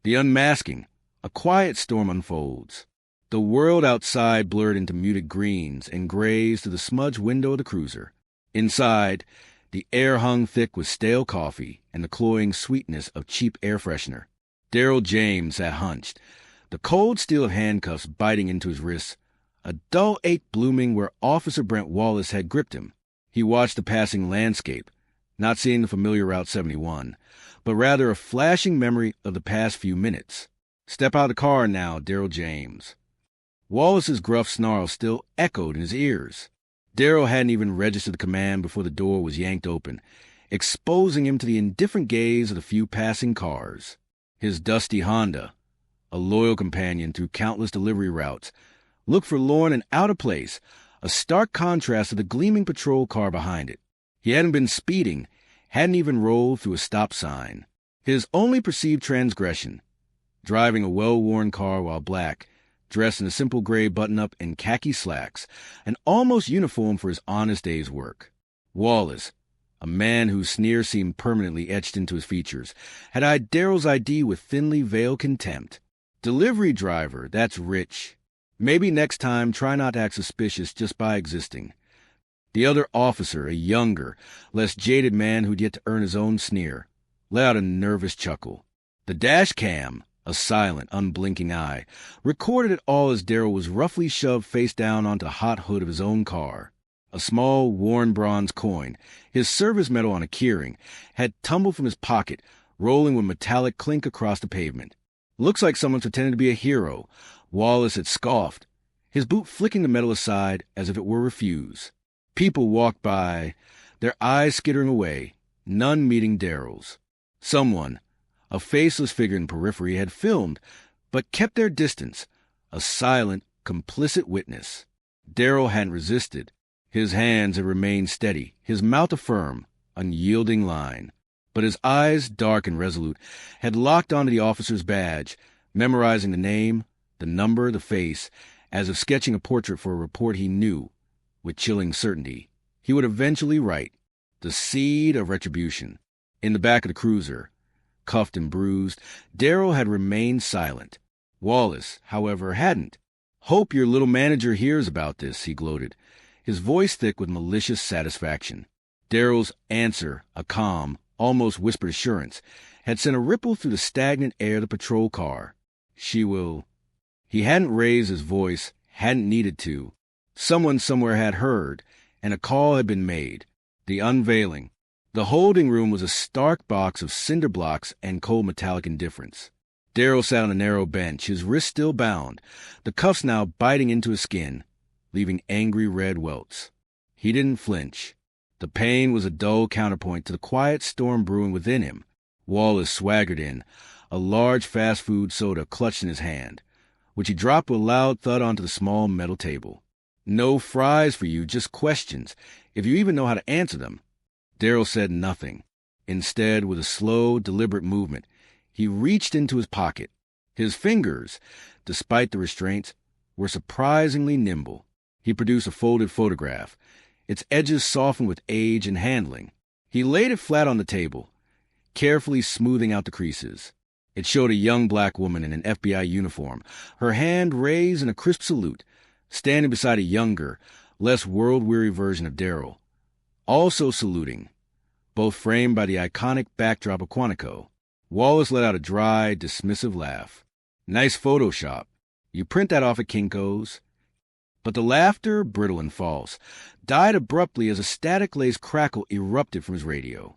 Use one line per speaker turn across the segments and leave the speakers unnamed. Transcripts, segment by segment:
The unmasking. A quiet storm unfolds. The world outside blurred into muted greens and grays through the smudged window of the cruiser. Inside, the air hung thick with stale coffee and the cloying sweetness of cheap air freshener. Daryl James sat hunched, the cold steel of handcuffs biting into his wrists, a dull ache blooming where Officer Brent Wallace had gripped him. He watched the passing landscape, not seeing the familiar Route 71, but rather a flashing memory of the past few minutes. "Step out of the car now, Daryl James." Wallace's gruff snarl still echoed in his ears. Daryl hadn't even registered the command before the door was yanked open, exposing him to the indifferent gaze of the few passing cars. His dusty Honda, a loyal companion through countless delivery routes, looked forlorn and out of place, a stark contrast to the gleaming patrol car behind it. He hadn't been speeding, hadn't even rolled through a stop sign. His only perceived transgression, driving a well-worn car while black, dressed in a simple gray button-up and khaki slacks, an almost uniform for his honest day's work. Wallace, a man whose sneer seemed permanently etched into his features, had eyed Daryl's ID with thinly veiled contempt. "Delivery driver, that's rich. Maybe next time try not to act suspicious just by existing." The other officer, a younger, less jaded man who'd yet to earn his own sneer, let out a nervous chuckle. The dash cam, a silent, unblinking eye, recorded it all as Daryl was roughly shoved face down onto the hot hood of his own car. A small, worn bronze coin, his service medal on a keyring, had tumbled from his pocket, rolling with metallic clink across the pavement. "Looks like someone's pretending to be a hero," Wallace had scoffed, his boot flicking the medal aside as if it were refuse. People walked by, their eyes skittering away, none meeting Daryl's. Someone, a faceless figure in the periphery, had filmed, but kept their distance, a silent, complicit witness. Daryl hadn't resisted. His hands had remained steady, his mouth a firm, unyielding line. But his eyes, dark and resolute, had locked onto the officer's badge, memorizing the name, the number, the face, as if sketching a portrait for a report he knew, with chilling certainty, he would eventually write. The seed of retribution. In the back of the cruiser, cuffed and bruised, Daryl had remained silent. Wallace, however, hadn't. "Hope your little manager hears about this," he gloated, his voice thick with malicious satisfaction. Daryl's answer, a calm, almost whispered assurance, had sent a ripple through the stagnant air of the patrol car. "She will." He hadn't raised his voice, hadn't needed to. Someone somewhere had heard, and a call had been made. The unveiling. The holding room was a stark box of cinder blocks and cold metallic indifference. Daryl sat on a narrow bench, his wrists still bound, the cuffs now biting into his skin, leaving angry red welts. He didn't flinch. The pain was a dull counterpoint to the quiet storm brewing within him. Wallace swaggered in, a large fast food soda clutched in his hand, which he dropped with a loud thud onto the small metal table. "No fries for you, just questions, if you even know how to answer them." Daryl said nothing. Instead, with a slow, deliberate movement, he reached into his pocket. His fingers, despite the restraints, were surprisingly nimble. He produced a folded photograph, its edges softened with age and handling. He laid it flat on the table, carefully smoothing out the creases. It showed a young black woman in an FBI uniform, her hand raised in a crisp salute, standing beside a younger, less world-weary version of Daryl, also saluting, both framed by the iconic backdrop of Quantico. Wallace let out a dry, dismissive laugh. "Nice Photoshop. You print that off at Kinko's?" But the laughter, brittle and false, died abruptly as a static-laced crackle erupted from his radio.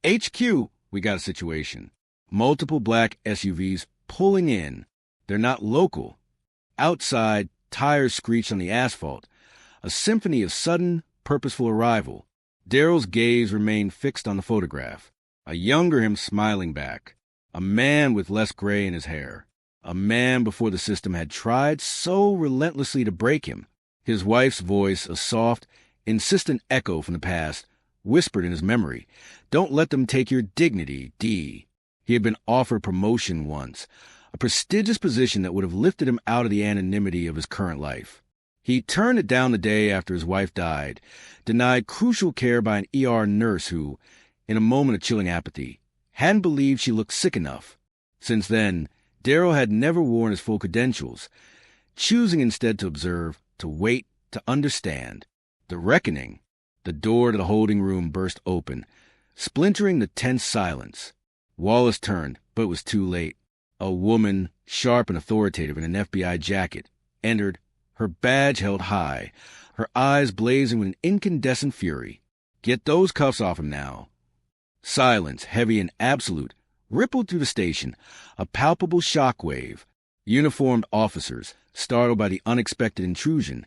"HQ, we got a situation. Multiple black SUVs pulling in. They're not local. Outside, tires screeched on the asphalt. A symphony of sudden, purposeful arrival." Daryl's gaze remained fixed on the photograph. A younger him smiling back. A man with less gray in his hair. A man before the system had tried so relentlessly to break him. His wife's voice, a soft, insistent echo from the past, whispered in his memory, "Don't let them take your dignity, D." He had been offered promotion once, a prestigious position that would have lifted him out of the anonymity of his current life. He turned it down the day after his wife died, denied crucial care by an ER nurse who, in a moment of chilling apathy, hadn't believed she looked sick enough. Since then, Darryl had never worn his full credentials, choosing instead to observe, to wait, to understand. The reckoning. The door to the holding room burst open, splintering the tense silence. Wallace turned, but it was too late. A woman, sharp and authoritative in an FBI jacket, entered, her badge held high, her eyes blazing with an incandescent fury. "Get those cuffs off him now." Silence, heavy and absolute, rippled through the station, a palpable shockwave. Uniformed officers, startled by the unexpected intrusion,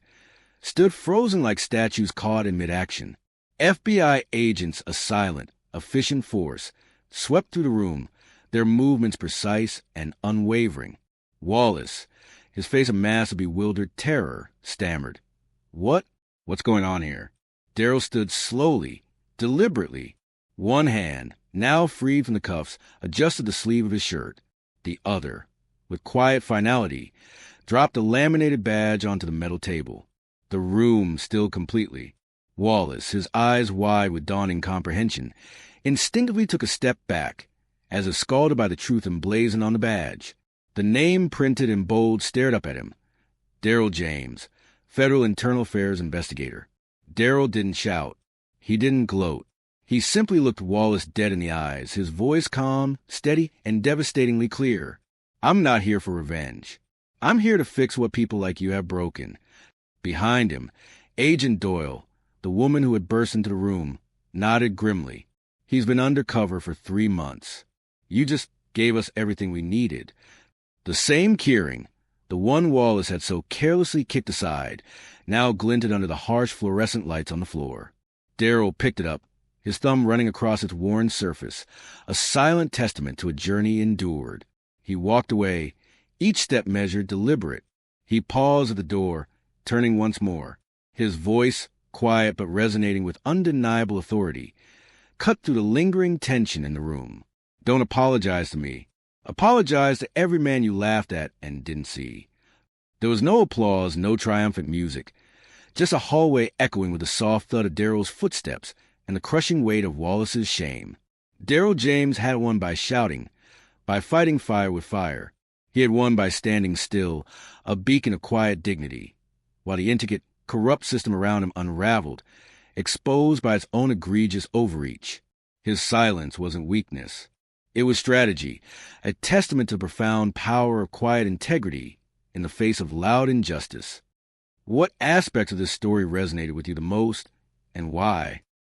stood frozen like statues caught in mid-action. FBI agents, a silent, efficient force, swept through the room, their movements precise and unwavering. Wallace, his face a mask of bewildered terror, stammered, What's going on here?" Darryl stood slowly, deliberately. One hand, now freed from the cuffs, adjusted the sleeve of his shirt. The other, with quiet finality, dropped the laminated badge onto the metal table. The room stilled completely. Wallace, his eyes wide with dawning comprehension, instinctively took a step back, as if scalded by the truth emblazoned on the badge. The name printed in bold stared up at him. Darryl James, Federal Internal Affairs Investigator. Darryl didn't shout. He didn't gloat. He simply looked Wallace dead in the eyes, his voice calm, steady, and devastatingly clear. "I'm not here for revenge. I'm here to fix what people like you have broken." Behind him, Agent Doyle, the woman who had burst into the room, nodded grimly. "He's been undercover for 3 months. You just gave us everything we needed." The same keyring, the one Wallace had so carelessly kicked aside, now glinted under the harsh fluorescent lights on the floor. Darryl picked it up, his thumb running across its worn surface, a silent testament to a journey endured. He walked away, each step measured, deliberate. He paused at the door, turning once more. His voice, quiet but resonating with undeniable authority, cut through the lingering tension in the room. "Don't apologize to me. Apologize to every man you laughed at and didn't see." There was no applause, no triumphant music, just a hallway echoing with the soft thud of Darryl's footsteps and the crushing weight of Wallace's shame. Darryl James had won by shouting, by fighting fire with fire. He had won by standing still, a beacon of quiet dignity, while the intricate, corrupt system around him unraveled, exposed by its own egregious overreach. His silence wasn't weakness. It was strategy, a testament to the profound power of quiet integrity in the face of loud injustice. What aspects of this story resonated with you the most, and why?